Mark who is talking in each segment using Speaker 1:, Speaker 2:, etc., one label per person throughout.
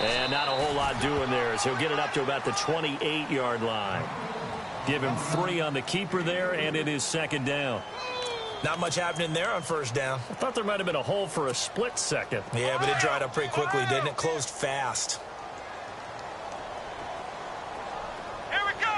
Speaker 1: And not a whole lot doing there, as he'll get it up to about the 28-yard line. Give him 3 on the keeper there, and it is second down.
Speaker 2: Not much happening there on first down.
Speaker 1: I thought there might have been a hole for a split second.
Speaker 2: Yeah, but it dried up pretty quickly, didn't it? Closed fast.
Speaker 3: Here we go.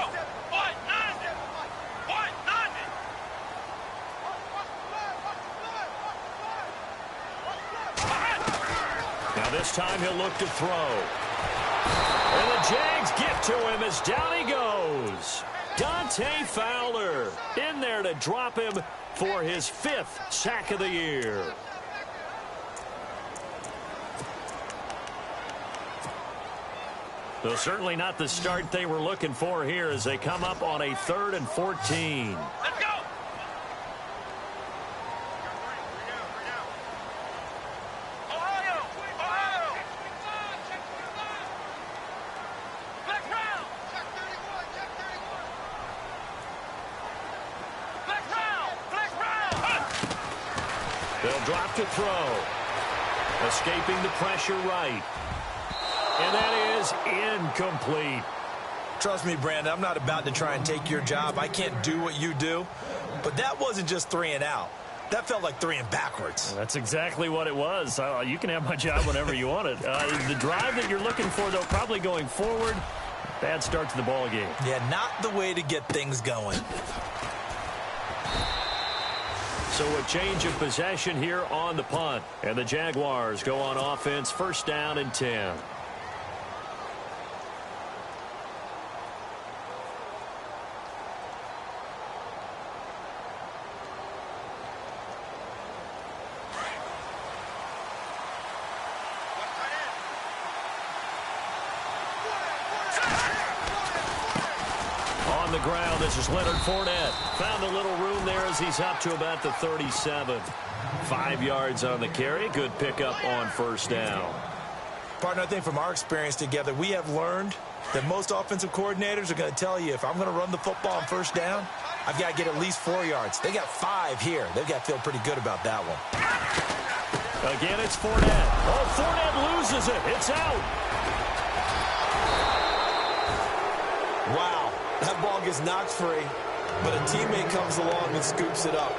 Speaker 1: Now this time he'll look to throw. And the Jags get to him as down he goes. Dante Fowler in there to drop him for his 5th sack of the year. So certainly not the start they were looking for here as they come up on a 3rd and 14.
Speaker 3: Let's go.
Speaker 1: They'll drop to throw. Escaping the pressure right. And that is incomplete.
Speaker 2: Trust me, Brandon, I'm not about to try and take your job. I can't do what you do. But that wasn't just 3 and out. That felt like 3 and backwards.
Speaker 1: That's exactly what it was. You can have my job whenever you want it. The drive that you're looking for, though, probably going forward. Bad start to the ball game.
Speaker 2: Yeah, not the way to get things going.
Speaker 1: So a change of possession here on the punt. And the Jaguars go on offense, first down and 10. On the ground, this is Leonard Fournette. Found a little room there as he's up to about the 37. 5 yards on the carry. Good pickup on first down.
Speaker 2: Partner, I think from our experience together, we have learned that most offensive coordinators are going to tell you, if I'm going to run the football on first down, I've got to get at least 4 yards. They got 5 here. They've got to feel pretty good about that one.
Speaker 1: Again, it's Fournette. Oh, Fournette loses it. It's out.
Speaker 2: Wow. That ball gets knocked free, but a teammate comes along and scoops it up.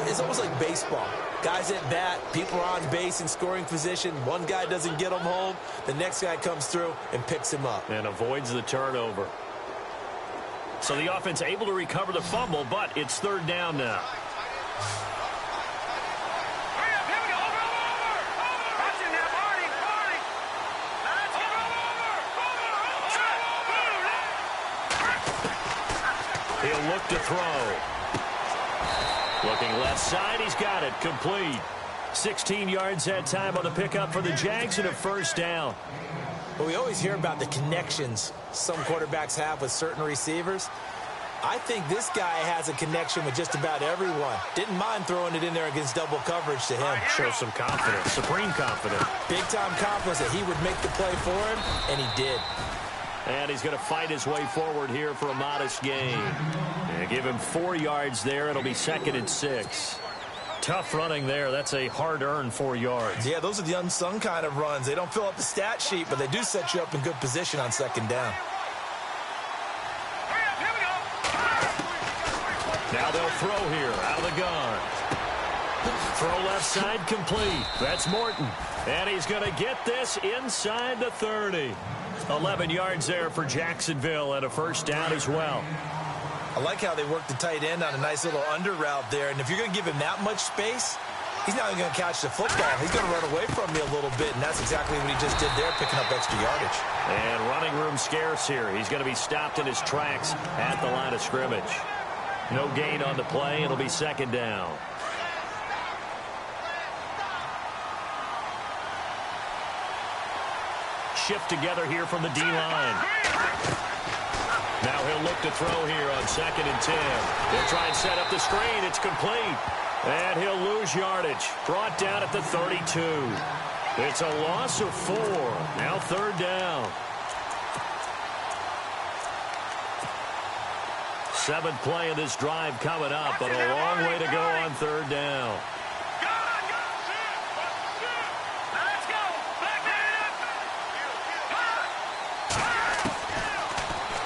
Speaker 2: It's almost like baseball. Guys at bat, people are on base in scoring position. One guy doesn't get him home. The next guy comes through and picks him up.
Speaker 1: And avoids the turnover. So the offense able to recover the fumble, but it's third down now. He'll look to throw. Looking left side, he's got it. Complete. 16 yards that time on the pickup for the Jags and a first down.
Speaker 2: Well, we always hear about the connections some quarterbacks have with certain receivers. I think this guy has a connection with just about everyone. Didn't mind throwing it in there against double coverage to him.
Speaker 1: Shows some confidence, supreme confidence.
Speaker 2: Big-time confidence that he would make the play for him, and he did.
Speaker 1: And he's going to fight his way forward here for a modest gain. And give him 4 yards there. It'll be 2nd and 6. Tough running there. That's a hard-earned 4 yards.
Speaker 2: Yeah, those are the unsung kind of runs. They don't fill up the stat sheet, but they do set you up in good position on second down.
Speaker 1: Now they'll throw here out of the gun. Throw left side complete. That's Morton. And he's going to get this inside the 30. 11 yards there for Jacksonville and a first down as well.
Speaker 2: I like how they work the tight end on a nice little under route there. And if you're going to give him that much space, he's not even going to catch the football. He's going to run away from me a little bit, and that's exactly what he just did there, picking up extra yardage.
Speaker 1: And running room scarce here. He's going to be stopped in his tracks at the line of scrimmage. No gain on the play. It'll be second down. Shift together here from the D-line. Now he'll look to throw here on 2nd and 10. He'll try and set up the screen. It's complete. And he'll lose yardage. Brought down at the 32. It's a loss of 4. Now third down. 7th play of this drive coming up, but a long way to go on third down.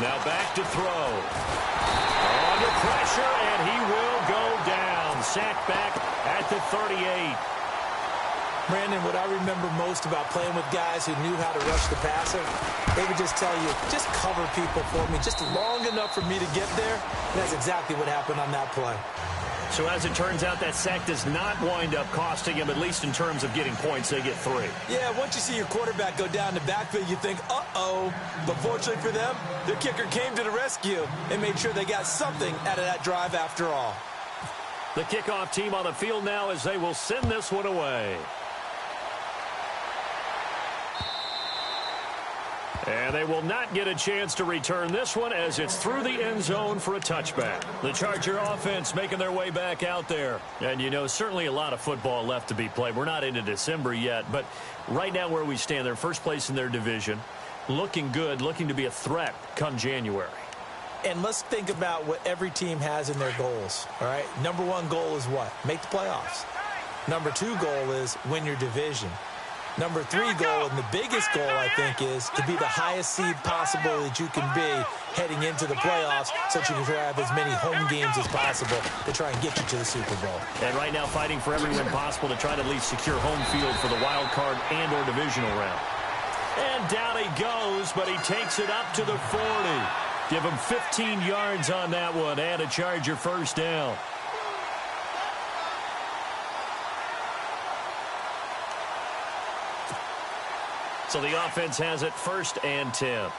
Speaker 1: Now back to throw. Under pressure, and he will go down. Sacked back at the 38.
Speaker 2: Brandon, what I remember most about playing with guys who knew how to rush the passer, they would just tell you, just cover people for me, just long enough for me to get there. And that's exactly what happened on that play.
Speaker 1: So as it turns out, that sack does not wind up costing him, at least in terms of getting points. They get 3.
Speaker 2: Yeah, once you see your quarterback go down the backfield, you think, uh-oh. But fortunately for them, their kicker came to the rescue and made sure they got something out of that drive after all.
Speaker 1: The kickoff team on the field now as they will send this one away. And they will not get a chance to return this one as it's through the end zone for a touchback. The Charger offense making their way back out there. And, you know, certainly a lot of football left to be played. We're not into December yet, but right now where we stand, they're first place in their division. Looking good, looking to be a threat come January.
Speaker 2: And let's think about what every team has in their goals, all right? Number 1 goal is what? Make the playoffs. Number 2 goal is win your division. Number 3 goal, and the biggest goal, I think, is to be the highest seed possible that you can be heading into the playoffs so that you can have as many home games as possible to try and get you to the Super Bowl.
Speaker 1: And right now fighting for every win possible to try to at least secure home field for the wild card and or divisional round. And down he goes, but he takes it up to the 40. Give him 15 yards on that one and a Charger first down. So the offense has it 1st and 10.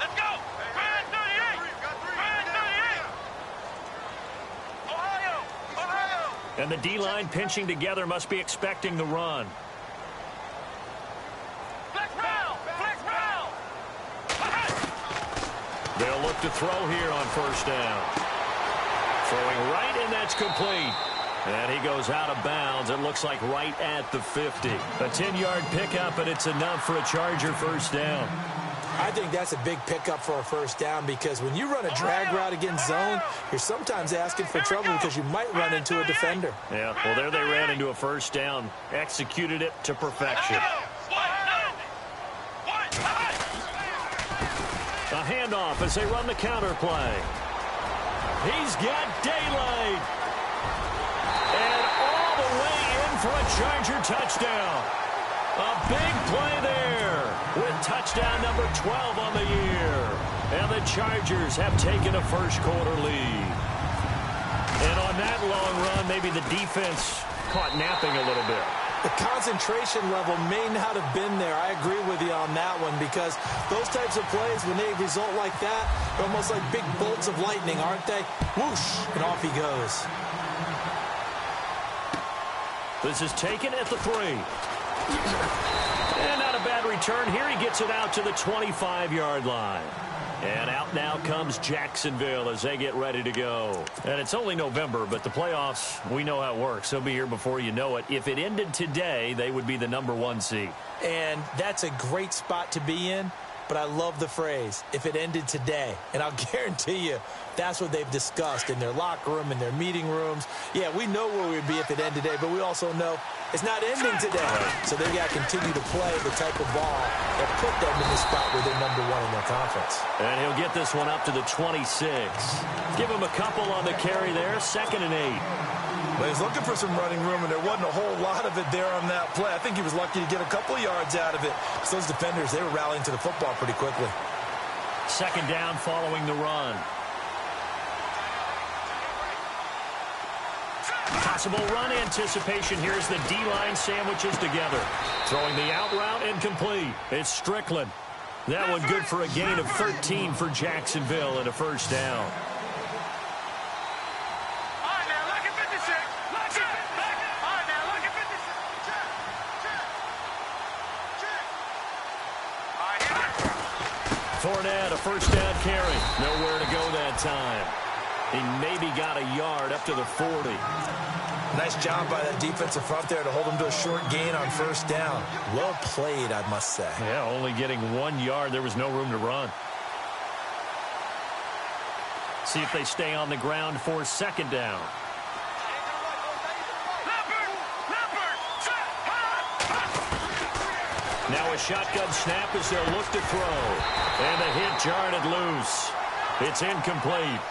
Speaker 3: Let's go! Brand 38! Brand 38! Ohio! Ohio!
Speaker 1: And the D-line pinching together must be expecting the run.
Speaker 3: Flex round! Flex round!
Speaker 1: They'll look to throw here on 1st down. Throwing right, and that's complete. And he goes out of bounds, it looks like right at the 50. A 10-yard pickup, and it's enough for a Charger first down.
Speaker 2: I think that's a big pickup for a first down because when you run a drag route against zone, you're sometimes asking for trouble because you might run into a defender.
Speaker 1: Yeah, well, there they ran into a first down. Executed it to perfection. A handoff as they run the counter play. He's got daylight. And all the way in for a Charger touchdown. A big play there with touchdown number 12 on the year. And the Chargers have taken a first-quarter lead. And on that long run, maybe the defense caught napping a little bit.
Speaker 2: The concentration level may not have been there. I agree with you on that one because those types of plays, when they result like that, they're almost like big bolts of lightning, aren't they? Whoosh, and off he goes.
Speaker 1: This is taken at the 3. And not a bad return here. He gets it out to the 25-yard line. And out now comes Jacksonville as they get ready to go. And it's only November, but the playoffs, we know how it works. They'll be here before you know it. If it ended today, they would be the number 1 seed.
Speaker 2: And that's a great spot to be in. But I love the phrase, if it ended today. And I'll guarantee you, that's what they've discussed in their locker room, in their meeting rooms. Yeah, we know where we'd be if it ended today, but we also know it's not ending today. So they got to continue to play the type of ball that put them in the spot where they're number 1 in their conference.
Speaker 1: And he'll get this one up to the 26. Give him a couple on the carry there, 2nd and 8.
Speaker 2: Well, he's looking for some running room, and there wasn't a whole lot of it there on that play. I think he was lucky to get a couple of yards out of it. So those defenders, they were rallying to the football pretty quickly.
Speaker 1: 2nd down following the run. Possible run anticipation. Here's the D-line sandwiches together. Throwing the out route incomplete. It's Strickland. That one good for a gain of 13 for Jacksonville and a first down. Fournette, a first down carry. Nowhere to go that time. He maybe got a yard up to the 40.
Speaker 2: Nice job by that defensive front there to hold him to a short gain on first down. Well played, I must say.
Speaker 1: Yeah, only getting 1 yard. There was no room to run. See if they stay on the ground for 2nd down. Now a shotgun snap as they'll look to throw. And the hit jarred it loose. It's incomplete.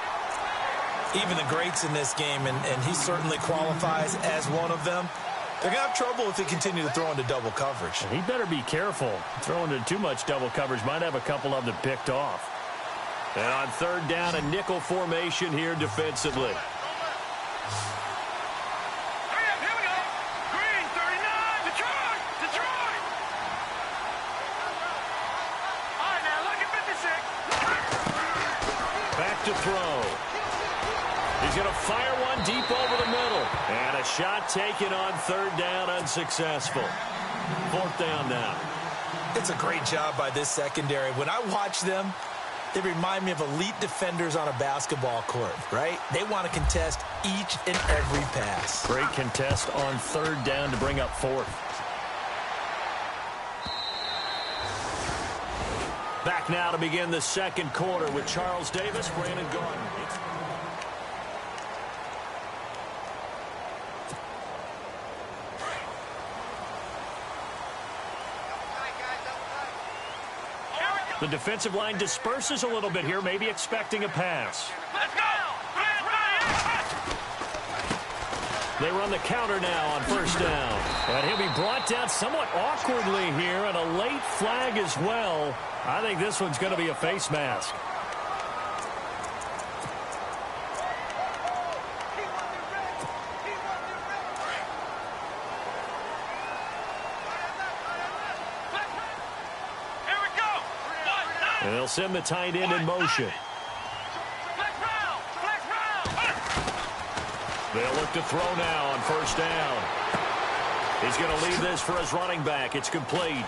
Speaker 2: Even the greats in this game, and he certainly qualifies as one of them, they're going to have trouble if they continue to throw into double coverage.
Speaker 1: He better be careful. Throwing into too much double coverage might have a couple of them picked off. And on third down, a nickel formation here defensively.
Speaker 3: Here we go. Green, 39. Detroit. Detroit. All right, now look at 56.
Speaker 1: Back to throw. He's going to fire one deep over the middle. And a shot taken on third down, unsuccessful. Fourth down now.
Speaker 2: It's a great job by this secondary. When I watch them, they remind me of elite defenders on a basketball court, right? They want to contest each and every pass.
Speaker 1: Great contest on third down to bring up fourth. Back now to begin the second quarter with Charles Davis, Brandon Gordon. The defensive line disperses a little bit here, maybe expecting a pass.
Speaker 3: Let's go.
Speaker 1: They run the counter now on first down. And he'll be brought down somewhat awkwardly here, and a late flag as well. I think this one's going to be a face mask. And they'll send the tight end in motion. They'll look to throw now on first down. He's going to leave this for his running back. It's complete.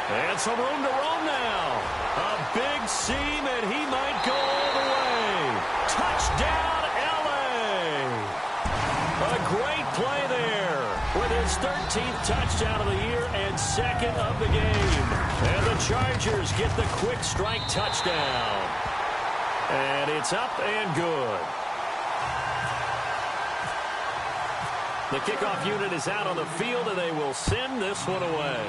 Speaker 1: And some room to roam now. A big seam, and he might go all the way. Touchdown, L.A. A great play there with his 13th touchdown of the year and second of the game. And the Chargers get the quick strike touchdown. And it's up and good. The kickoff unit is out on the field, and they will send this one away.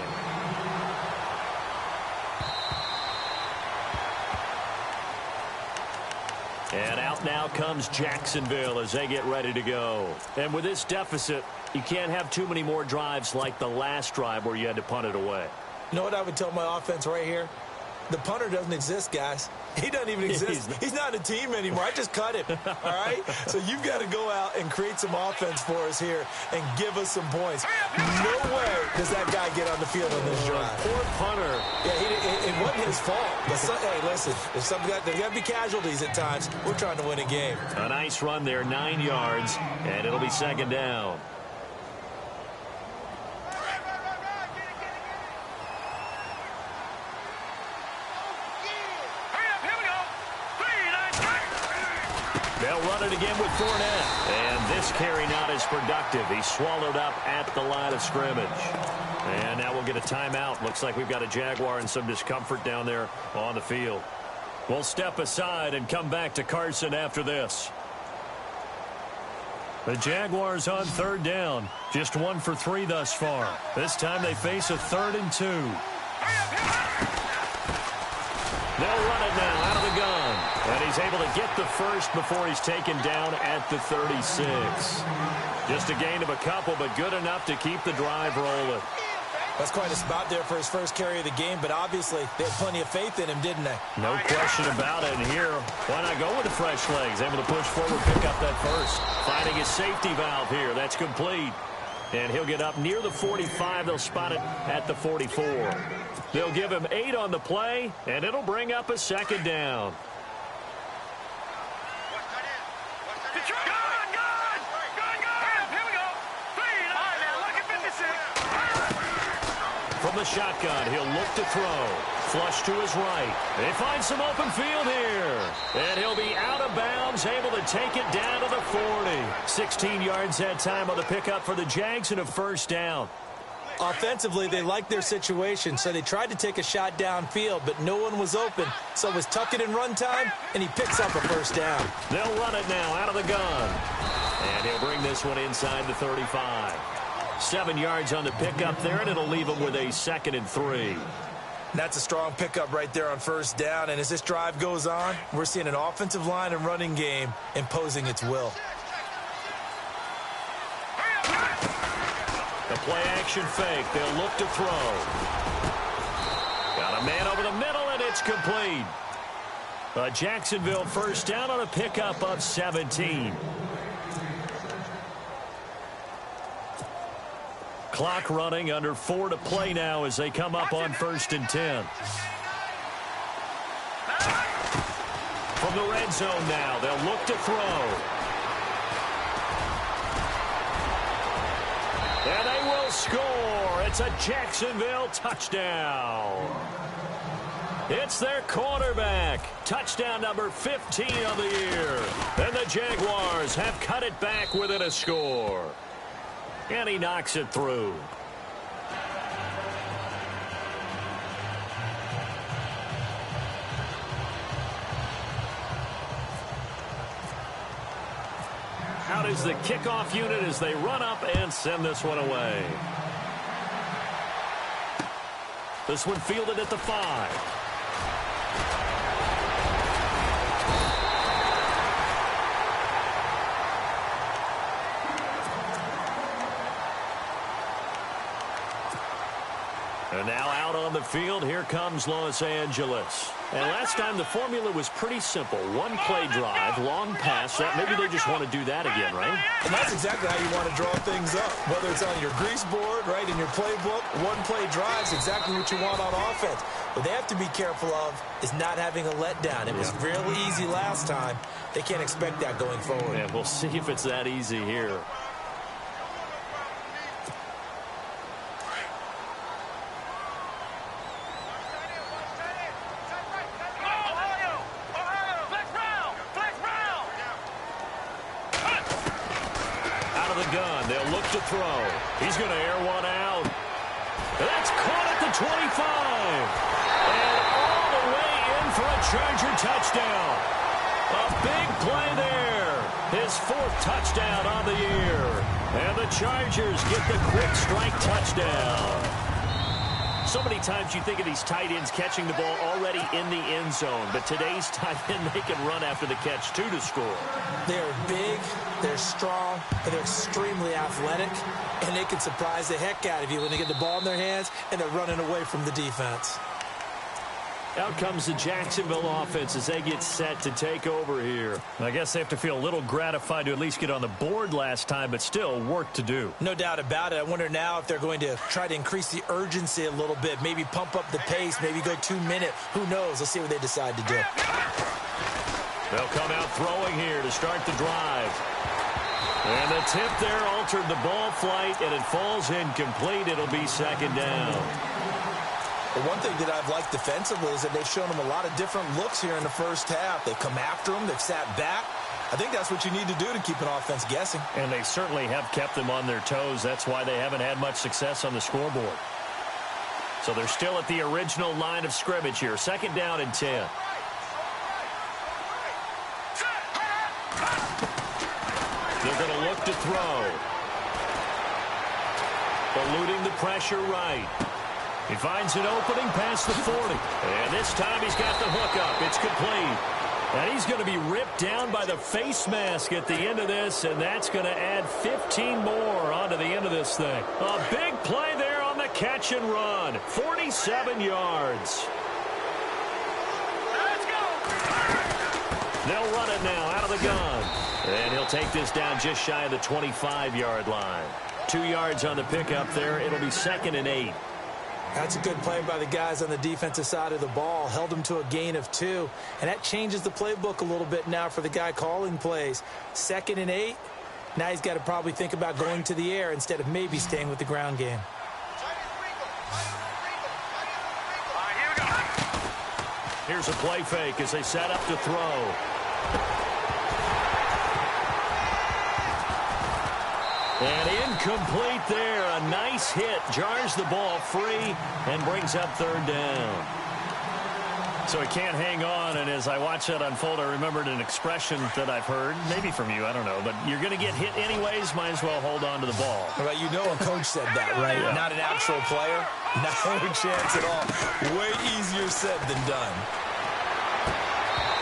Speaker 1: And out now comes Jacksonville as they get ready to go. And with this deficit, you can't have too many more drives like the last drive where you had to punt it away.
Speaker 2: You know what I would tell my offense right here? The punter doesn't exist, guys. He doesn't even exist. He's not a team anymore. I just cut him, all right? So you've got to go out and create some offense for us here and give us some points. No way does that guy get on the field on this drive.
Speaker 1: Poor punter.
Speaker 2: Yeah, it wasn't his fault. But hey, listen, there's got to be casualties at times. We're trying to win a game.
Speaker 1: A nice run there, 9 yards, and it'll be second down. They'll run it again with Fournette. And this carry not as productive. He's swallowed up at the line of scrimmage. And now we'll get a timeout. Looks like we've got a Jaguar and some discomfort down there on the field. We'll step aside and come back to Carson after this. The Jaguars on third down. Just 1 for 3 thus far. This time they face a 3rd and 2. They'll run it now out of the gun. And he's able to get the first before he's taken down at the 36. Just a gain of a couple, but good enough to keep the drive rolling.
Speaker 2: That's quite a spot there for his first carry of the game, but obviously they had plenty of faith in him, didn't they?
Speaker 1: No question about it. And here, why not go with the fresh legs? Able to push forward, pick up that first. Finding his safety valve here. That's complete. And he'll get up near the 45. They'll spot it at the 44. They'll give him 8 on the play, and it'll bring up a second down. From the shotgun, he'll look to throw. Flush to his right. They find some open field here. And he'll be out of bounds, able to take it down to the 40. 16 yards that time on the pickup for the Jags and a first down.
Speaker 2: Offensively, they liked their situation, so they tried to take a shot downfield, but no one was open. So it was tuck it in run time, and he picks up a first down.
Speaker 1: They'll run it now out of the gun. And he'll bring this one inside the 35. 7 yards on the pickup there, and it'll leave them with a 2nd and 3.
Speaker 2: That's a strong pickup right there on first down. And as this drive goes on, we're seeing an offensive line and running game imposing its will.
Speaker 1: The play-action fake. They'll look to throw. Got a man over the middle, and it's complete. A Jacksonville first down on a pickup of 17. Clock running, under 4 to play now as they come up on 1st and 10. From the red zone now, they'll look to throw. And they will score. It's a Jacksonville touchdown. It's their quarterback. Touchdown number 15 of the year. And the Jaguars have cut it back within a score. And he knocks it through. Out is the kickoff unit as they run up and send this one away. This one fielded at the 5. And now out on the field, here comes Los Angeles. And last time the formula was pretty simple. One play drive, long pass. That maybe they just want to do that again, right?
Speaker 2: And that's exactly how you want to draw things up. Whether it's on your grease board, right, in your playbook, one play drive is exactly what you want on offense. What they have to be careful of is not having a letdown. It was real easy last time. They can't expect that going forward.
Speaker 1: Yeah, we'll see if it's that easy here. To throw. He's going to air one out. That's caught at the 25. And all the way in for a Charger touchdown. A big play there. His 4th touchdown on the year. And the Chargers get the quick strike touchdown. So many times you think of these tight ends catching the ball already in the end zone. But today's tight end, they can run after the catch, too, to score.
Speaker 2: They're big, they're strong, and they're extremely athletic. And they can surprise the heck out of you when they get the ball in their hands and they're running away from the defense.
Speaker 1: Out comes the Jacksonville offense as they get set to take over here. I guess they have to feel a little gratified to at least get on the board last time, but still work to do.
Speaker 2: No doubt about it. I wonder now if they're going to try to increase the urgency a little bit, maybe pump up the pace, maybe go 2 minute. Who knows? Let's see what they decide to do.
Speaker 1: They'll come out throwing here to start the drive. And the tip there altered the ball flight, and it falls incomplete. It'll be 2nd down.
Speaker 2: The one thing that I've liked defensively is that they've shown them a lot of different looks here in the first half. They've come after them. They've sat back. I think that's what you need to do to keep an offense guessing.
Speaker 1: And they certainly have kept them on their toes. That's why they haven't had much success on the scoreboard. So they're still at the original line of scrimmage here. 2nd down and 10. They're going to look to throw. Eluding the pressure right. He finds an opening past the 40. And this time he's got the hook up. It's complete. And he's going to be ripped down by the face mask at the end of this, and that's going to add 15 more onto the end of this thing. A big play there on the catch and run. 47 yards.
Speaker 3: Let's go.
Speaker 1: They'll run it now out of the gun. And he'll take this down just shy of the 25-yard line. 2 yards on the pickup there. It'll be 2nd and 8.
Speaker 2: That's a good play by the guys on the defensive side of the ball. Held them to a gain of 2. And that changes the playbook a little bit now for the guy calling plays. 2nd and 8. Now he's got to probably think about going to the air instead of maybe staying with the ground game.
Speaker 1: Here's a play fake as they set up to throw. And incomplete there. A nice hit. Jars the ball free and brings up 3rd down. So he can't hang on, and as I watch that unfold, I remembered an expression that I've heard, maybe from you, I don't know, but you're going to get hit anyways, might as well hold on to the ball.
Speaker 2: Well, you know a coach said that, right?
Speaker 1: Yeah.
Speaker 2: Not an actual player. No chance at all. Way easier said than done.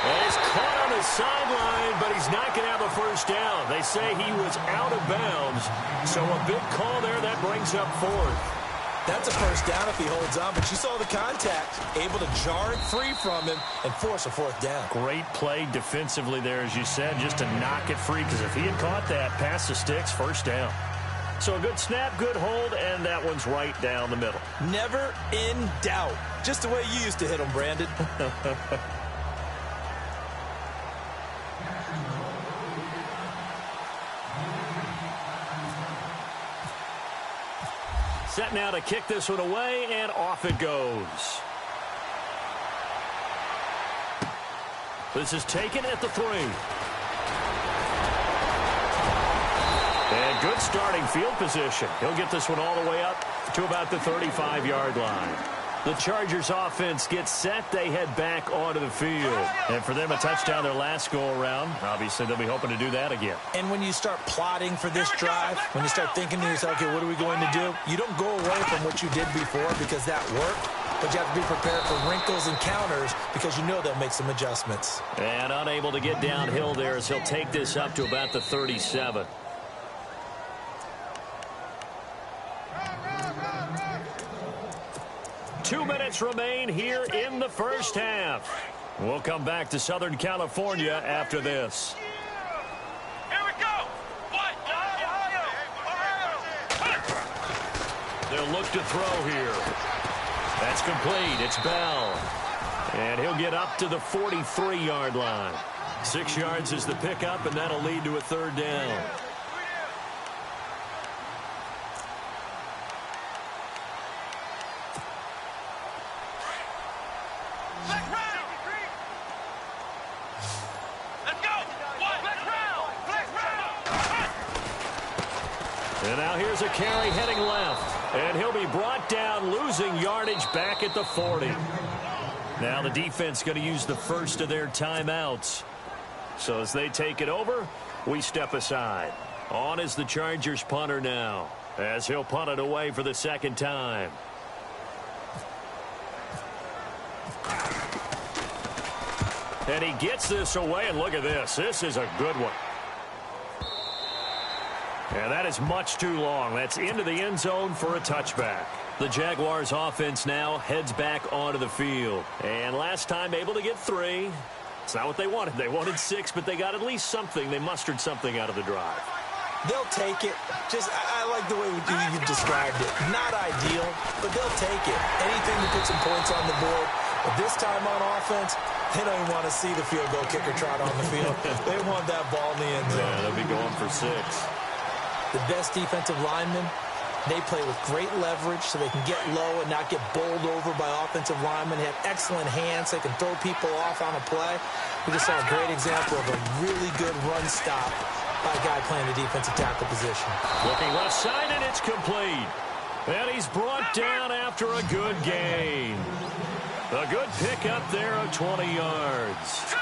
Speaker 1: And he's caught on the sideline, but he's not going to have a first down. They say he was out of bounds, so a big call there. That brings up fourth.
Speaker 2: That's a first down if he holds on, but you saw the contact, able to jar it free from him and force a fourth down.
Speaker 1: Great play defensively there, as you said, just to knock it free, because if he had caught that, pass the sticks, first down. So a good snap, good hold, and that one's right down the middle.
Speaker 2: Never in doubt. Just the way you used to hit him, Brandon.
Speaker 1: Set now to kick this one away, and off it goes. This is taken at the 3. And good starting field position. He'll get this one all the way up to about the 35-yard line. The Chargers offense gets set. They head back onto the field. And for them, a touchdown their last go-around. Obviously, they'll be hoping to do that again.
Speaker 2: And when you start plotting for this drive, when you start thinking to yourself, okay, what are we going to do? You don't go away from what you did before because that worked. But you have to be prepared for wrinkles and counters because you know they'll make some adjustments.
Speaker 1: And unable to get downhill there as he'll take this up to about the 37. Two minutes remain here in the first half. We'll come back to Southern California after this.
Speaker 3: Here we go. What?
Speaker 1: They'll look to throw here. That's complete. It's Bell. And he'll get up to the 43-yard line. 6 yards is the pickup, and that'll lead to a third down. And now here's a carry heading left. And he'll be brought down, losing yardage back at the 40. Now the defense going to use the first of their timeouts. So as they take it over, we step aside. On is the Chargers punter now, as he'll punt it away for the second time. And he gets this away, and look at this. This is a good one. And that is much too long. That's into the end zone for a touchback. The Jaguars offense now heads back onto the field. And last time able to get 3. It's not what they wanted. They wanted 6, but they got at least something. They mustered something out of the drive.
Speaker 2: They'll take it. Just, I like the way you described it. Not ideal, but they'll take it. Anything to put some points on the board. But this time on offense, they don't even want to see the field goal kicker trot on the field. They want that ball in the end zone.
Speaker 1: Yeah, they'll be going for 6.
Speaker 2: The best defensive linemen, they play with great leverage so they can get low and not get bowled over by offensive linemen. They have excellent hands. They can throw people off on a play. We just saw a great example of a really good run stop by a guy playing the defensive tackle position.
Speaker 1: Looking left side, and it's complete. And he's brought down after a good gain. A good pickup there of 20 yards.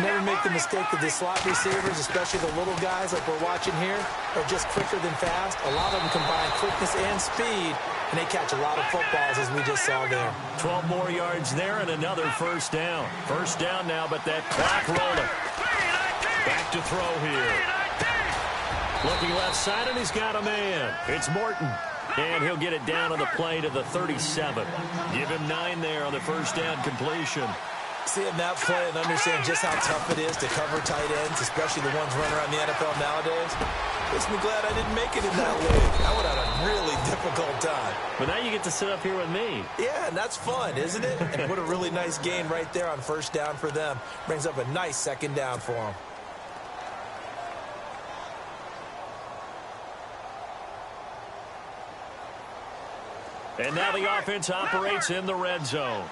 Speaker 2: Never make the mistake that the slot receivers, especially the little guys like we're watching here, are just quicker than fast. A lot of them combine quickness and speed, and they catch a lot of footballs, as we just saw there.
Speaker 1: 12 more yards there and another first down. First down now, but that clock rolling. Back to throw here. Looking left side, and he's got a man. It's Morton. And he'll get it down on the play to the 37. Give him 9 there on the first down completion.
Speaker 2: Seeing that play and understand just how tough it is to cover tight ends, especially the ones running around the NFL nowadays, makes me glad I didn't make it in that league. I would have had a really difficult time.
Speaker 1: But now you get to sit up here with me.
Speaker 2: Yeah, and that's fun, isn't it? And what a really nice gain right there on first down for them. Brings up a nice second down for them.
Speaker 1: And now the offense operates in the red zone.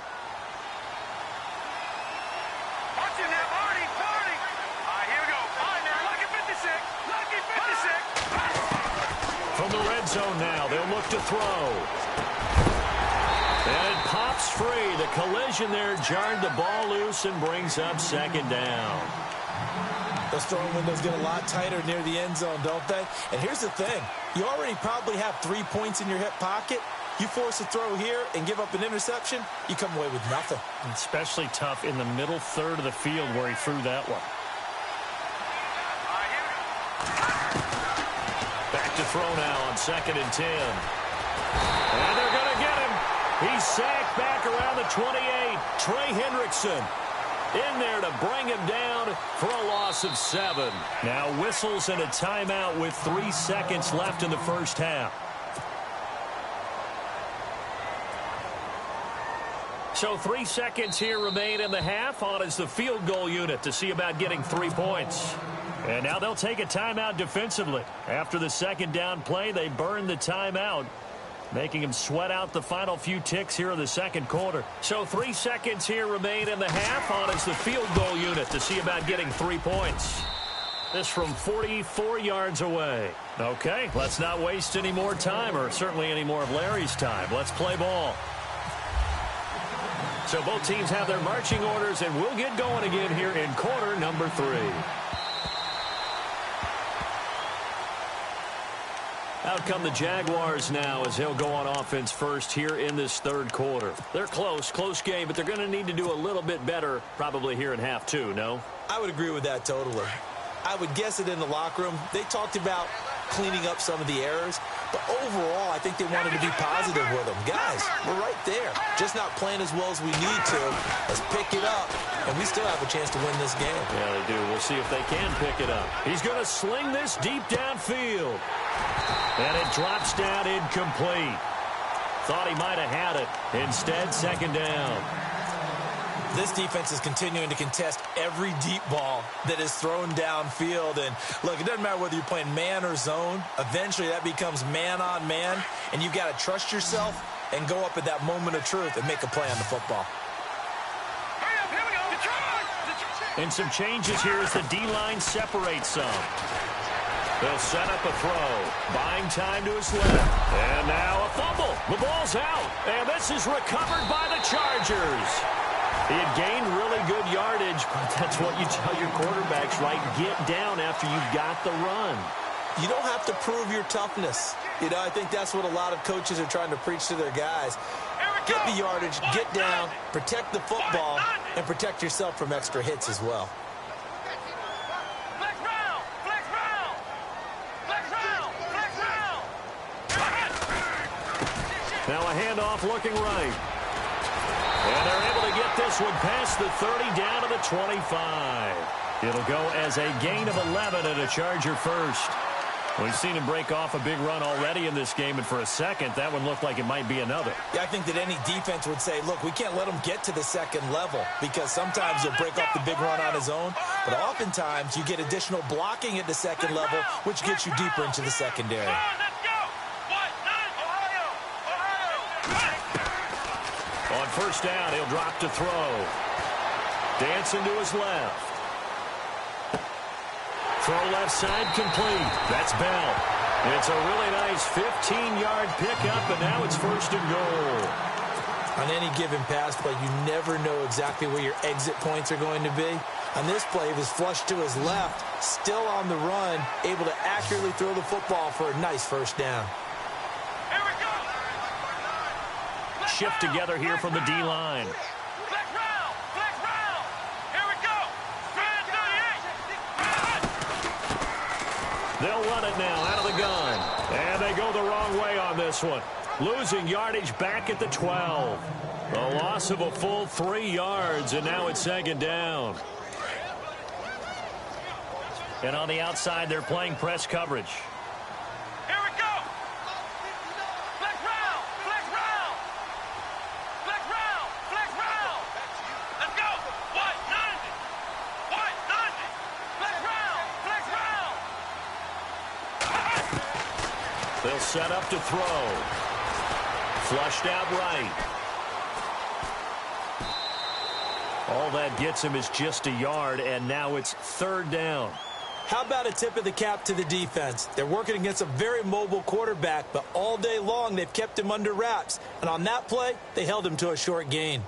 Speaker 1: From the red zone now, they'll look to throw. And it pops breaks free. The collision there jarred the ball loose and brings up second down.
Speaker 2: Those throwing windows get a lot tighter near the end zone, don't they? And here's the thing. You already probably have 3 points in your hip pocket. You force a throw here and give up an interception, you come away with nothing.
Speaker 1: Especially tough in the middle third of the field where he threw that one. Back to throw now on 2nd and 10. And they're going to get him. He's sacked back around the 28. Trey Hendrickson in there to bring him down for a loss of 7. Now whistles and a timeout with 3 seconds left in the first half. So 3 seconds here remain in the half. On is the field goal unit to see about getting 3 points. And now they'll take a timeout defensively. After the second down play, they burn the timeout, making him sweat out the final few ticks here in the second quarter. So 3 seconds here remain in the half. On is the field goal unit to see about getting 3 points. This from 44 yards away. Okay, let's not waste any more time, or certainly any more of Larry's time. Let's play ball. So both teams have their marching orders, and we'll get going again here in quarter number 3. Out come the Jaguars now as they'll go on offense first here in this third quarter. They're close game, but they're going to need to do a little bit better probably here in half 2, no?
Speaker 2: I would agree with that totally. I would guess it in the locker room. They talked about cleaning up some of the errors, but overall, I think they wanted to be positive with them. Guys, we're right there. Just not playing as well as we need to. Let's pick it up, and we still have a chance to win this game.
Speaker 1: Yeah, they do. We'll see if they can pick it up. He's going to sling this deep downfield. And it drops down incomplete. Thought he might have had it. Instead, second down.
Speaker 2: This defense is continuing to contest every deep ball that is thrown downfield. And, look, it doesn't matter whether you're playing man or zone. Eventually, that becomes man on man. And you've got to trust yourself and go up at that moment of truth and make a play on the football.
Speaker 1: And some changes here as the D-line separates some. They'll set up a throw. Buying time to his left. And now a fumble. The ball's out. And this is recovered by the Chargers. He had gained really good yardage, but that's what you tell your quarterbacks, right? Get down after you've got the run.
Speaker 2: You don't have to prove your toughness. You know, I think that's what a lot of coaches are trying to preach to their guys. Get the yardage, get down, protect the football, and protect yourself from extra hits as well.
Speaker 1: Now a handoff looking right. And they're able to get this one past the 30 down to the 25. It'll go as a gain of 11 and a Charger first. We've seen him break off a big run already in this game, and for a second, that one looked like it might be another.
Speaker 2: Yeah, I think that any defense would say, look, we can't let him get to the second level because sometimes he'll break off the big run on his own, but oftentimes you get additional blocking at the second level, which gets you deeper into the secondary.
Speaker 1: On first down, he'll drop to throw. Dancing to his left. Throw left side complete. That's Bell. It's a really nice 15-yard pickup, and now it's first and goal.
Speaker 2: On any given pass play, you never know exactly where your exit points are going to be. On this play, he was flushed to his left, still on the run, able to accurately throw the football for a nice first down.
Speaker 1: Shift together here from the D-line. They'll run it now out of the gun. And they go the wrong way on this one. Losing yardage back at the 12. A loss of a full 3 yards, and now it's second down. And on the outside, they're playing press coverage. They'll set up to throw. Flushed out right. All that gets him is just a yard, and now it's third down.
Speaker 2: How about a tip of the cap to the defense? They're working against a very mobile quarterback, but all day long they've kept him under wraps. And on that play, they held him to a short gain.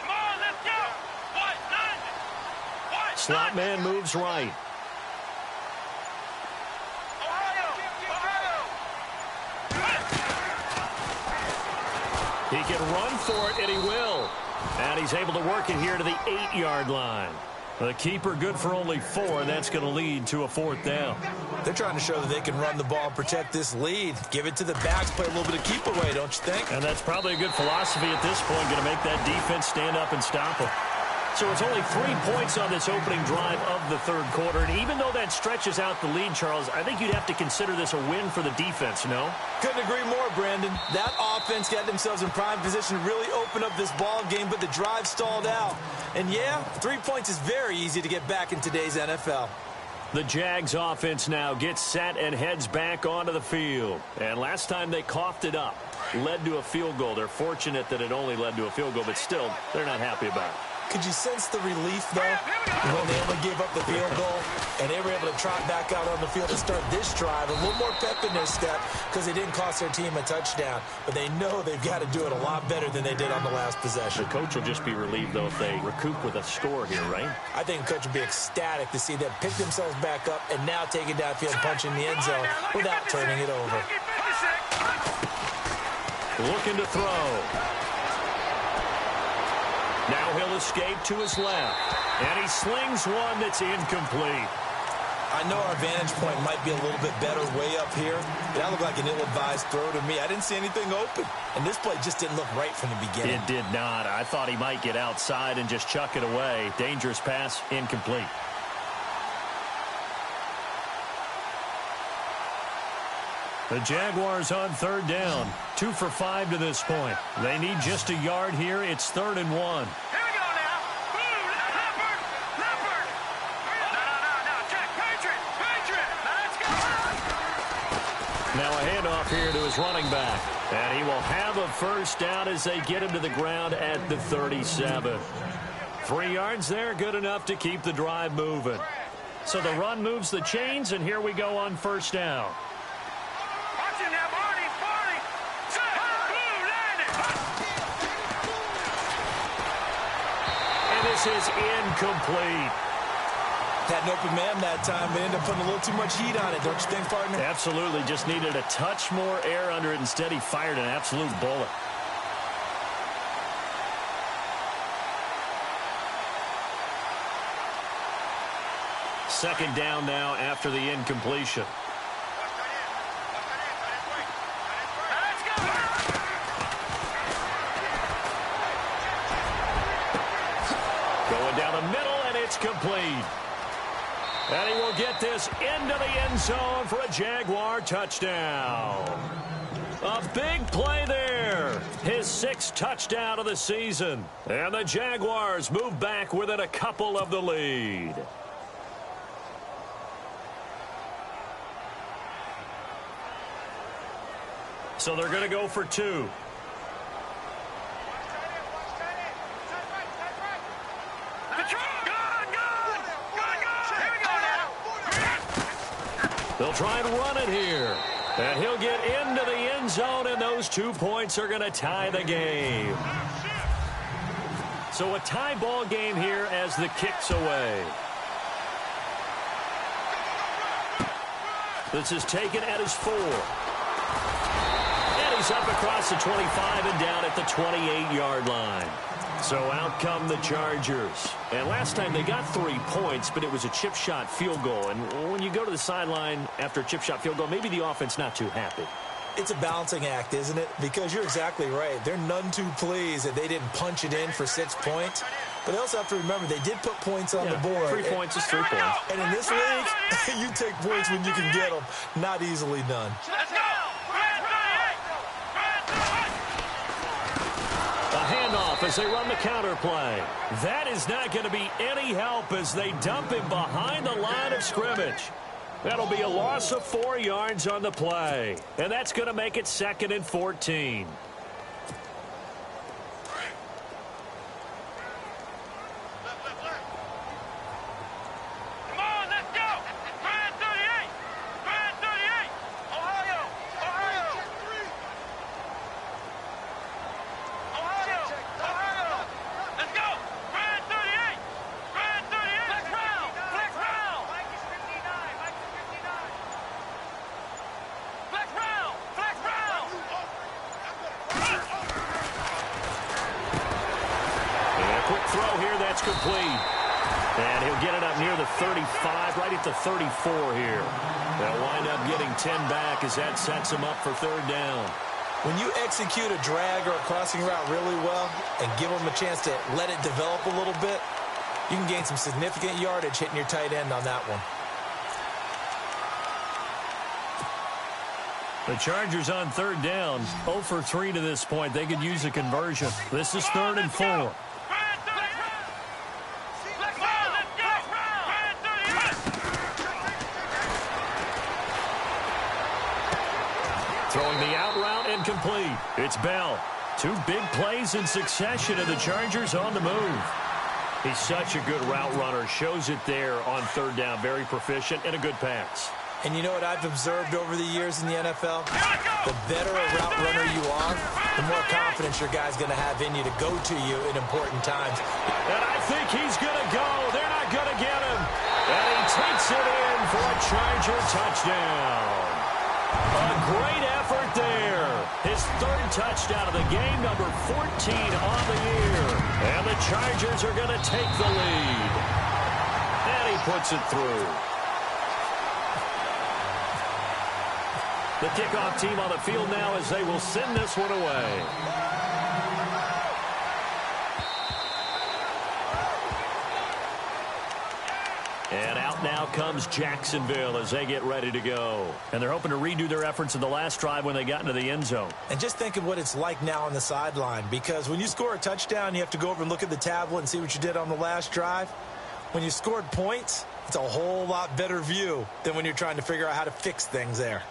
Speaker 3: Come on, let's go.
Speaker 1: Slot man moves right. He can run for it, and he will. And he's able to work it here to the 8-yard line. The keeper good for only 4, and that's going to lead to a 4th down.
Speaker 2: They're trying to show that they can run the ball and protect this lead. Give it to the backs, play a little bit of keep away, don't you think?
Speaker 1: And that's probably a good philosophy at this point, going to make that defense stand up and stop them. So it's only 3 points on this opening drive of the third quarter. And even though that stretches out the lead, Charles, I think you'd have to consider this a win for the defense, no?
Speaker 2: Couldn't agree more, Brandon. That offense got themselves in prime position to really open up this ball game, but the drive stalled out. And yeah, 3 points is very easy to get back in today's NFL.
Speaker 1: The Jags offense now gets set and heads back onto the field. And last time they coughed it up, led to a field goal. They're fortunate that it only led to a field goal, but still, they're not happy about it.
Speaker 2: Could you sense the relief, though, when they only gave up the field goal and they were able to trot back out on the field to start this drive? A little more pep in their step because they didn't cost their team a touchdown. But they know they've got to do it a lot better than they did on the last possession.
Speaker 1: The coach will just be relieved, though, if they recoup with a score here, right?
Speaker 2: I think the coach will be ecstatic to see them pick themselves back up and now take it downfield and punch in the end zone without turning it over.
Speaker 1: Looking to throw. Now he'll escape to his left. And he slings one that's incomplete.
Speaker 2: I know our vantage point might be a little bit better way up here, but that looked like an ill-advised throw to me. I didn't see anything open. And this play just didn't look right from the beginning.
Speaker 1: It did not. I thought he might get outside and just chuck it away. Dangerous pass, incomplete. The Jaguars on third down. 2 for 5 to this point. They need just a yard here. It's 3rd and 1.
Speaker 3: Here we go now. Boom, Leopard. No, check. Patriot. Now let's go.
Speaker 1: Now a handoff here to his running back. And he will have a first down as they get him to the ground at the 37. 3 yards there, good enough to keep the drive moving. So the run moves the chains, and here we go on first down.
Speaker 3: Watch him now, Barney. Set. Boom, landed.
Speaker 1: And this is incomplete.
Speaker 2: Had an open man that time, but ended up putting a little too much heat on it, don't you think, partner?
Speaker 1: Absolutely, just needed a touch more air under it. Instead, he fired an absolute bullet. Second down now after the incompletion. Going down the middle, and it's complete. And he will get this into the end zone for a Jaguar touchdown. A big play there. His 6th touchdown of the season. And the Jaguars move back within a couple of the lead. So they're going to go for 2. They'll try and run it here. And he'll get into the end zone, and those 2 points are going to tie the game. So a tie ball game here as the kick's away. This is taken at his 4. And he's up across the 25 and down at the 28-yard line. So out come the Chargers. And last time they got 3 points, but it was a chip shot field goal. And when you go to the sideline after a chip shot field goal, maybe the offense not too happy.
Speaker 2: It's a balancing act, isn't it? Because you're exactly right. They're none too pleased that they didn't punch it in for 6 points. But they also have to remember they did put points on the board.
Speaker 1: 3 points is 3 points.
Speaker 2: And in this league, you take points when you can get them. Not easily done.
Speaker 3: Let's go.
Speaker 1: As they run the counter play. That is not going to be any help as they dump him behind the line of scrimmage. That'll be a loss of 4 yards on the play. And that's going to make it 2nd and 14. Complete. And he'll get it up near the 35, right at the 34 here. They'll wind up getting 10 back as that sets him up for 3rd down.
Speaker 2: When you execute a drag or a crossing route really well and give them a chance to let it develop a little bit, you can gain some significant yardage hitting your tight end on that one.
Speaker 1: The Chargers on 3rd down, 0 for 3 to this point. They could use a conversion. This is 3rd and 4. Throwing the out route incomplete. It's Bell. 2 big plays in succession, and the Chargers on the move. He's such a good route runner. Shows it there on 3rd down. Very proficient and a good pass.
Speaker 2: And you know what I've observed over the years in the NFL? The better a route runner you are, the more confidence your guy's going to have in you to go to you in important times.
Speaker 1: And I think he's going to go. They're not going to get him. And he takes it in for a Charger touchdown. A great effort there. His 3rd touchdown of the game, number 14 on the year. And the Chargers are going to take the lead. And he puts it through. The kickoff team on the field now as they will send this one away. And out now comes Jacksonville as they get ready to go. And they're hoping to redo their efforts in the last drive when they got into the end zone.
Speaker 2: And just think of what it's like now on the sideline, because when you score a touchdown, you have to go over and look at the tablet and see what you did on the last drive. When you scored points, it's a whole lot better view than when you're trying to figure out how to fix things there.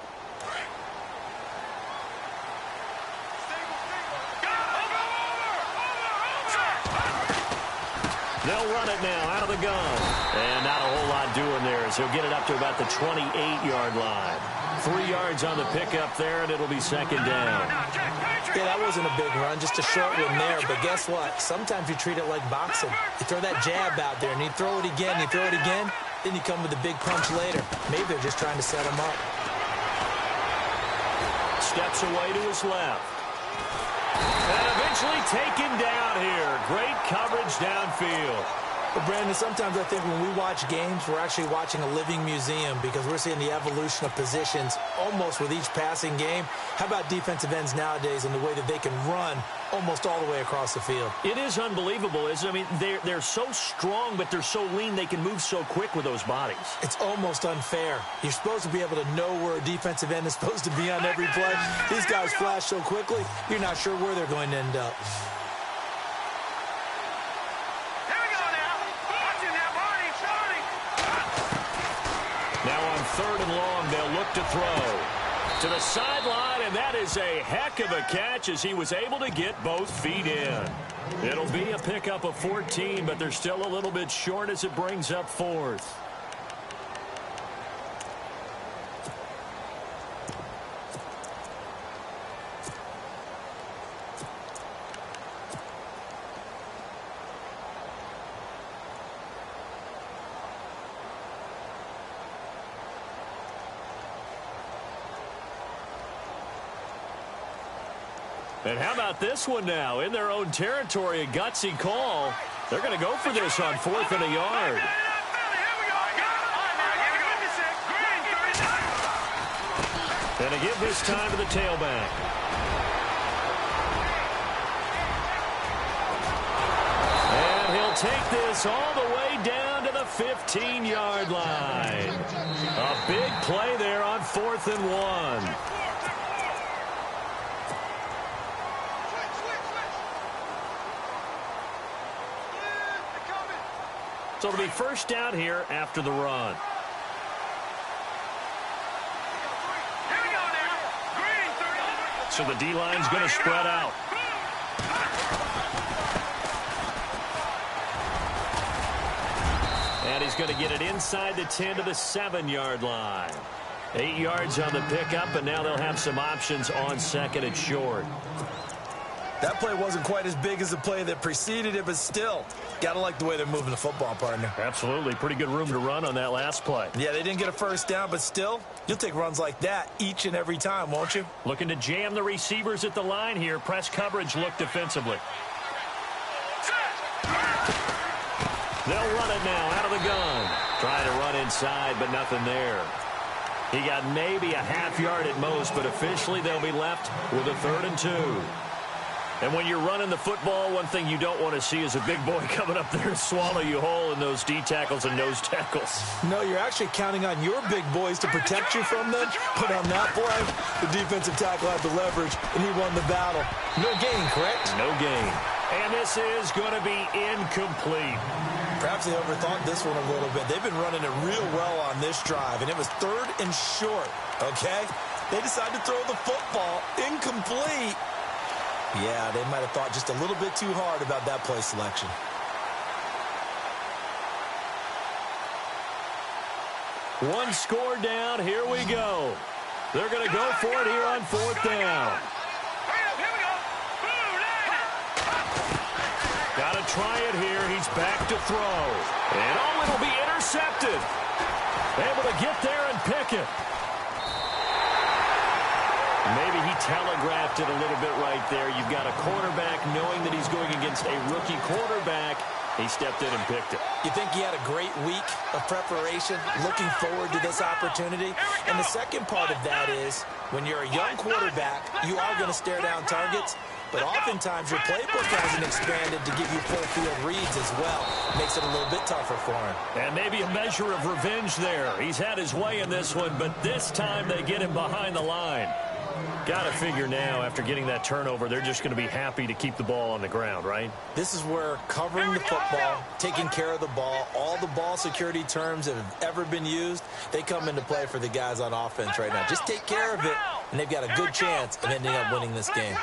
Speaker 1: They'll run it now out of the gun. And not a whole lot doing there as he'll get it up to about the 28-yard line. 3 yards on the pickup there, and it'll be 2nd down.
Speaker 2: Yeah, that wasn't a big run, just a short one there. But guess what? Sometimes you treat it like boxing. You throw that jab out there, and you throw it again, then you come with a big punch later. Maybe they're just trying to set him up.
Speaker 1: Steps away to his left. And eventually taken down here. Great coverage downfield.
Speaker 2: But, Brandon, sometimes I think when we watch games, we're actually watching a living museum because we're seeing the evolution of positions almost with each passing game. How about defensive ends nowadays and the way that they can run almost all the way across the field?
Speaker 1: It is unbelievable, isn't it? I mean, they're so strong, but they're so lean. They can move so quick with those bodies.
Speaker 2: It's almost unfair. You're supposed to be able to know where a defensive end is supposed to be on every play. These guys flash so quickly, you're not sure where they're going to end up.
Speaker 1: Now on 3rd and long, they'll look to throw. To the sideline, and that is a heck of a catch as he was able to get both feet in. It'll be a pickup of 14, but they're still a little bit short as it brings up 4th. And how about this one now? In their own territory, a gutsy call. They're going to go for this on 4th and a yard. And to give this time to the tailback. And he'll take this all the way down to the 15-yard line. A big play there on 4th and 1. So it'll be first down here after the run. So the D-line's going to spread out. And he's going to get it inside the 10 to the 7-yard line. 8 yards on the pickup, and now they'll have some options on second and short.
Speaker 2: That play wasn't quite as big as the play that preceded it, but still, got to like the way they're moving the football, partner.
Speaker 1: Absolutely. Pretty good room to run on that last play.
Speaker 2: Yeah, they didn't get a first down, but still, you'll take runs like that each and every time, won't you?
Speaker 1: Looking to jam the receivers at the line here. Press coverage look defensively. They'll run it now out of the gun. Trying to run inside, but nothing there. He got maybe a half yard at most, but officially they'll be left with a 3rd and 2. And when you're running the football, one thing you don't want to see is a big boy coming up there and swallow you whole in those D tackles and nose tackles.
Speaker 2: No, you're actually counting on your big boys to protect you from them. But on that play, the defensive tackle had the leverage, and he won the battle. No gain, correct?
Speaker 1: No gain. And this is going to be incomplete.
Speaker 2: Perhaps they overthought this one a little bit. They've been running it real well on this drive, and it was 3rd and short, okay? They decided to throw the football incomplete. Yeah, they might have thought just a little bit too hard about that play selection.
Speaker 1: One score down. Here we go. They're going to go for it here on 4th down. Got to try it here. He's back to throw. And oh, it'll be intercepted. Able to get there and pick it. Maybe he telegraphed it a little bit right there. You've got a quarterback knowing that he's going against a rookie quarterback. He stepped in and picked it.
Speaker 2: You think he had a great week of preparation, looking forward to this opportunity? And the second part of that is, when you're a young quarterback, you are going to stare down targets, but oftentimes your playbook hasn't expanded to give you full field reads as well. Makes it a little bit tougher for him.
Speaker 1: And maybe a measure of revenge there. He's had his way in this one, but this time they get him behind the line. Got to figure now, after getting that turnover, they're just going to be happy to keep the ball on the ground, right?
Speaker 2: This is where covering the football, taking care of the ball, all the ball security terms that have ever been used, they come into play for the guys on offense right now. Just take care of it, and they've got a good chance of ending up winning this game.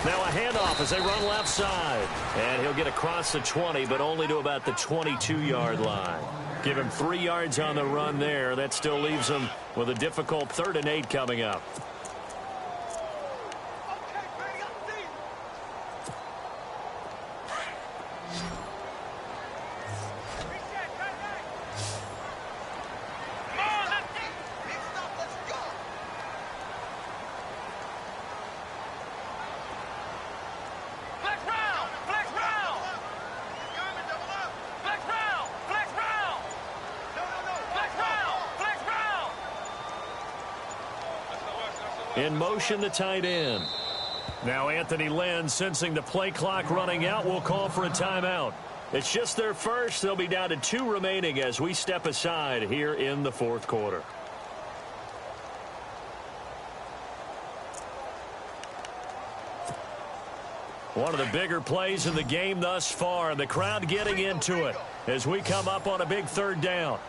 Speaker 1: Now a handoff as they run left side. And he'll get across the 20, but only to about the 22-yard line. Give him 3 yards on the run there. That still leaves him with a difficult 3rd and 8 coming up. In motion, the tight end. Now Anthony Lynn, sensing the play clock running out, will call for a timeout. It's just their first. They'll be down to 2 remaining as we step aside here in the 4th quarter. One of the bigger plays in the game thus far, and the crowd getting into it as we come up on a big 3rd down.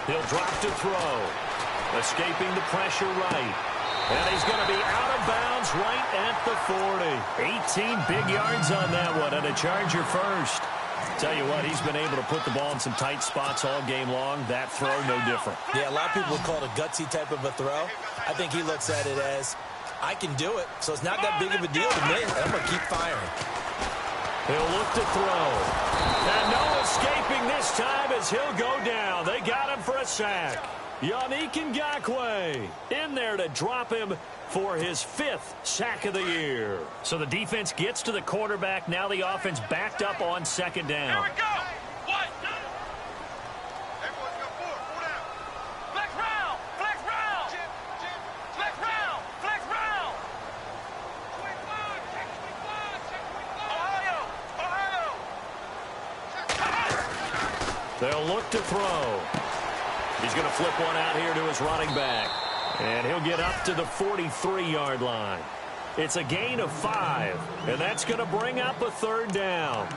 Speaker 1: He'll drop to throw. Escaping the pressure right. And he's going to be out of bounds right at the 40. 18 big yards on that one, and a Charger first. Tell you what, he's been able to put the ball in some tight spots all game long. That throw, no different.
Speaker 2: Yeah, a lot of people would call it a gutsy type of a throw. I think he looks at it as, I can do it, so it's not that big of a deal to me. I'm going to keep firing.
Speaker 1: He'll look to throw. And no escaping this time as he'll go down. They got him for a sack. Yannick Ngakoue in there to drop him for his 5th sack of the year. So the defense gets to the quarterback. Now the offense backed up on 2nd down.
Speaker 3: Here we go. What? Everyone's got 4. 4 down. Flex round. Flex round. Flex round. Flex round. Check 25.
Speaker 1: They'll look to throw. He's going to flip one out here to his running back. And he'll get up to the 43-yard line. It's a gain of 5, and that's going to bring up a 3rd down.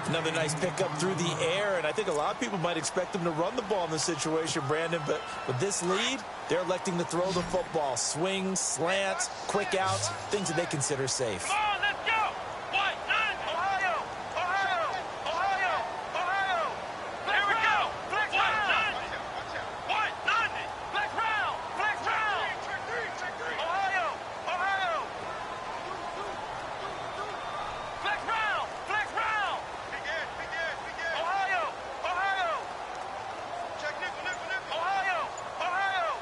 Speaker 2: Another nice pickup through the air, and I think a lot of people might expect them to run the ball in this situation, Brandon, but with this lead, they're electing to throw the football. Swings, slants, quick outs, things that they consider safe.
Speaker 3: Come on, let's go! White 9, Ohio! Ohio! Ohio! Ohio! Here we go! Flex round! White 90! Flex round! Flex round! Ohio! Ohio! Flex round! Flex round! Ohio! Ohio! Check nickel. Ohio! Ohio!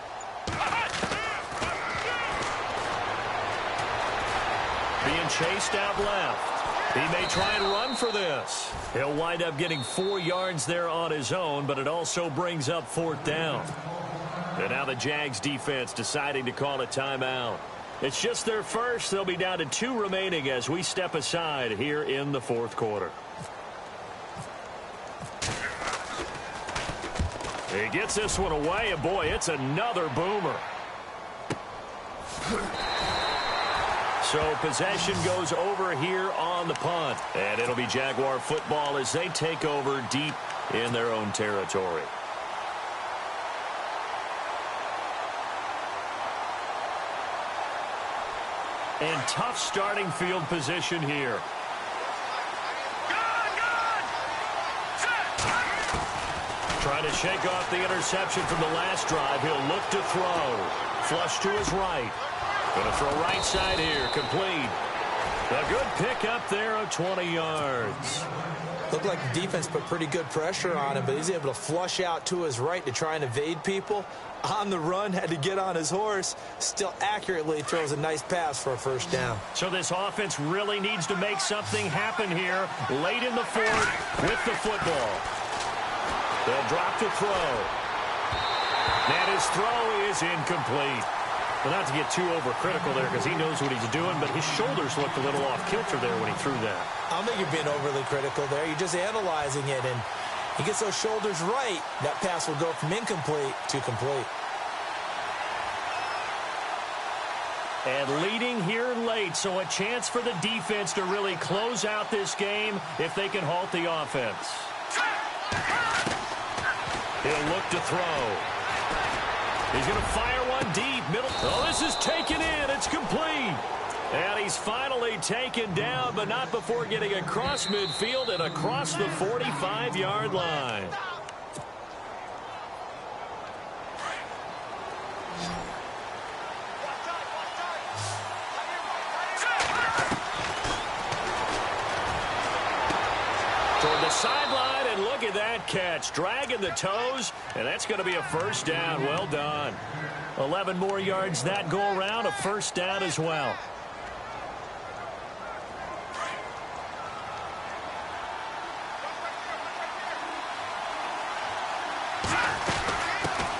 Speaker 1: Being chased out left. He may try and run for this. He'll wind up getting 4 yards there on his own, but it also brings up 4th down. And now the Jags defense deciding to call a timeout. It's just their first. They'll be down to 2 remaining as we step aside here in the 4th quarter. He gets this one away, and boy, it's another boomer. So possession goes over here on the punt. And it'll be Jaguar football as they take over deep in their own territory. And tough starting field position here. Trying to shake off the interception from the last drive. He'll look to throw. Flush to his right. Going to throw right side here. Complete. A good pick up there of 20 yards.
Speaker 2: Looked like the defense put pretty good pressure on him, but he's able to flush out to his right to try and evade people. On the run, had to get on his horse. Still accurately throws a nice pass for a 1st down.
Speaker 1: So this offense really needs to make something happen here late in the 4th with the football. They'll drop to throw. And his throw is incomplete. Well, not to get too overcritical there because he knows what he's doing, but his shoulders looked a little off kilter there when he threw that.
Speaker 2: I don't think you're being overly critical there. You're just analyzing it, and he gets those shoulders right. That pass will go from incomplete to complete.
Speaker 1: And leading here late, so a chance for the defense to really close out this game if they can halt the offense. He'll look to throw. He's going to fire one deep. Middle. Oh, this is taken in. It's complete. And he's finally taken down, but not before getting across midfield and across the 45-yard line. Toward the sideline, and look at that catch. Dragging the toes, and that's going to be a 1st down. Well done. 11 more yards that go around, a 1st down as well.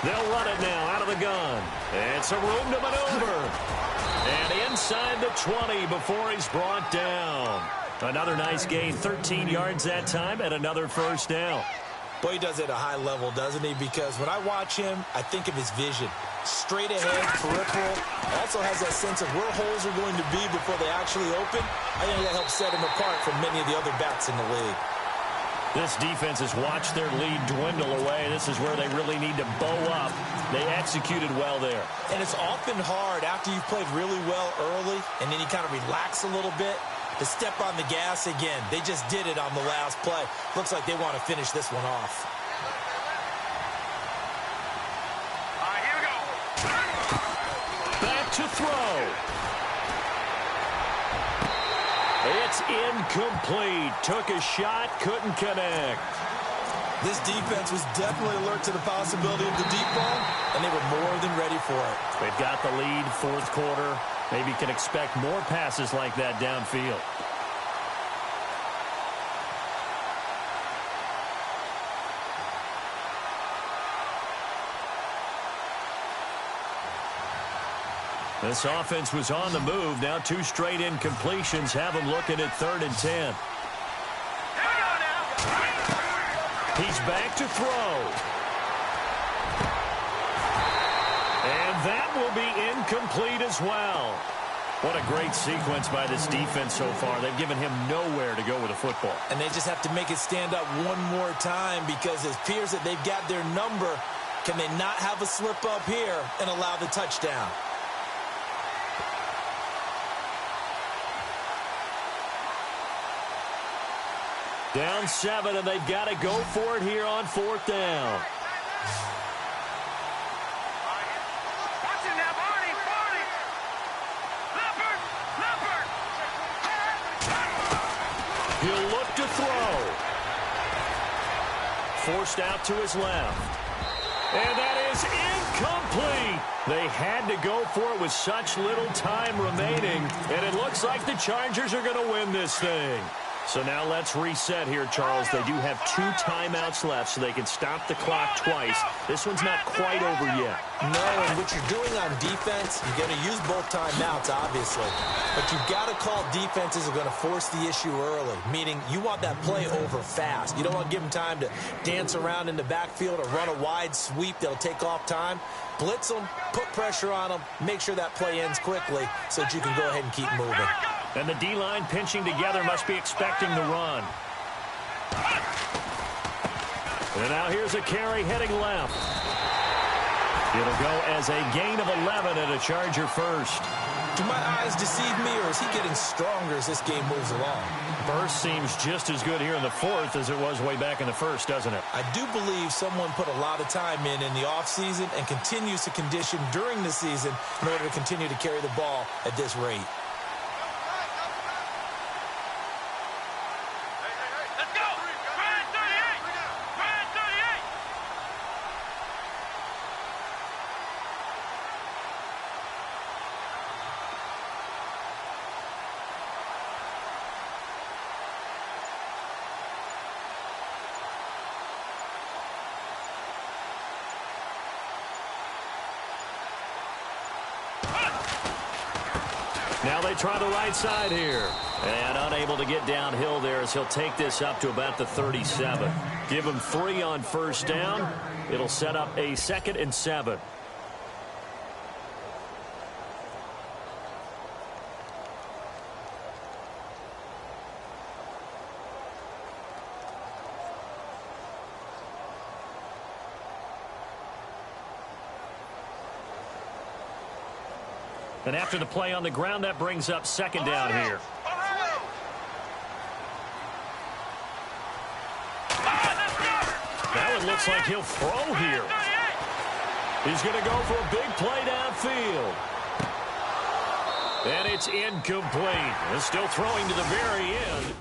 Speaker 1: They'll run it now out of the gun. And some room to maneuver. And inside the 20 before he's brought down. Another nice gain, 13 yards that time, and another 1st down.
Speaker 2: Boy, he does it at a high level, doesn't he? Because when I watch him, I think of his vision. Straight ahead, peripheral. Also has that sense of where holes are going to be before they actually open. I think that helps set him apart from many of the other backs in the league.
Speaker 1: This defense has watched their lead dwindle away. This is where they really need to bow up. They executed well there.
Speaker 2: And it's often hard after you've played really well early and then you kind of relax a little bit to step on the gas again. They just did it on the last play. Looks like they want to finish this one off.
Speaker 3: All right, here we go.
Speaker 1: Back to throw. It's incomplete. Took a shot, couldn't connect.
Speaker 2: This defense was definitely alert to the possibility of the deep ball, and they were more than ready for it.
Speaker 1: They've got the lead, 4th quarter. Maybe can expect more passes like that downfield. This offense was on the move. Now 2 straight incompletions have them looking at 3rd and 10. He's back to throw. And that will be incomplete as well. What a great sequence by this defense so far. They've given him nowhere to go with the football.
Speaker 2: And they just have to make it stand up one more time because it appears that they've got their number. Can they not have a slip up here and allow the touchdown?
Speaker 1: Down 7, and they've got to go for it here on 4th down. He'll look to throw. Forced out to his left. And that is incomplete. They had to go for it with such little time remaining. And it looks like the Chargers are going to win this thing. So now let's reset here, Charles. They do have 2 timeouts left, so they can stop the clock twice. This one's not quite over yet.
Speaker 2: No, and what you're doing on defense, you're going to use both timeouts, obviously. But you've got to call defenses are going to force the issue early, meaning you want that play over fast. You don't want to give them time to dance around in the backfield or run a wide sweep that'll take off time. Blitz them, put pressure on them, make sure that play ends quickly so that you can go ahead and keep moving.
Speaker 1: And the D-line pinching together must be expecting the run. And now here's a carry heading left. It'll go as a gain of 11 and a Charger first.
Speaker 2: Do my eyes deceive me, or is he getting stronger as this game moves along?
Speaker 1: Burst seems just as good here in the 4th as it was way back in the 1st, doesn't it?
Speaker 2: I do believe someone put a lot of time in the offseason and continues to condition during the season in order to continue to carry the ball at this rate.
Speaker 1: Now they try the right side here. And unable to get downhill there as he'll take this up to about the 37. Give him 3 on 1st down. It'll set up a 2nd and 7. And after the play on the ground, that brings up 2nd down here. Now it looks like he'll throw here. He's going to go for a big play downfield. And it's incomplete. He's still throwing to the very end.